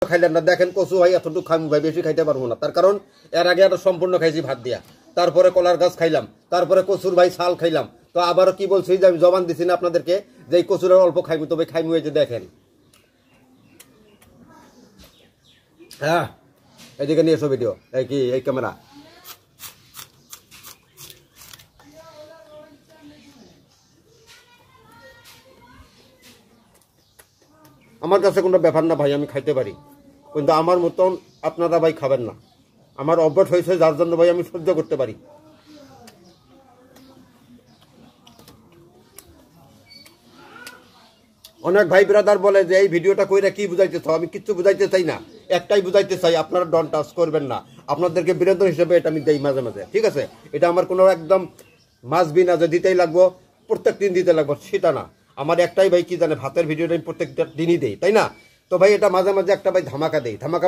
খাইলেন না দেখেন কচু ভাই এতটুকু খাইমু ভাই বেশি খাইতে পারবো না তার কারণ এর আগে একটা সম্পূর্ণ খাইছি ভাত দিয়া তারপরে কলার গাছ খাইলাম তারপরে কচুর ভাই ছাল খাইলাম তো আবারও কি বলছি যে আমি জবান দিছি না আপনাদেরকে যে এই কচুরের অল্প খাইমু তবে খাইমু এই যে দেখেন হ্যাঁ এদিকে নিয়ে এসো ভিডিও এই কি এই ক্যামেরা আমার কাছে কোনো ব্যাপার না ভাই আমি খাইতে পারি কিন্তু আমার মতন আপনারা ভাই খাবেন না আমার অভ্যাস হয়েছে যার জন্য ভাই আমি সহ্য করতে পারি অনেক ভাই ব্রাদার বলে যে এই ভিডিওটা কইরা কি বুঝাইতে চাও আমি কিচ্ছু বুঝাইতে চাই না একটাই বুঝাইতে চাই আপনারা ডন টাচ করবেন না আপনাদেরকে বিনোদন হিসেবে এটা আমি দেই মাঝে মাঝে ঠিক আছে এটা আমার কোনো একদম মাসবি না যে দিতেই লাগবো প্রত্যেক দিন দিতে লাগবো সেটা না আমার একটাই ভাই কি জানে ভাতের ভিডিওটা আমি প্রত্যেকটা দিনই দেই তাই না তো ভাই এটা মাঝে মাঝে একটা ভাই ধামাকা দেই ধামাকা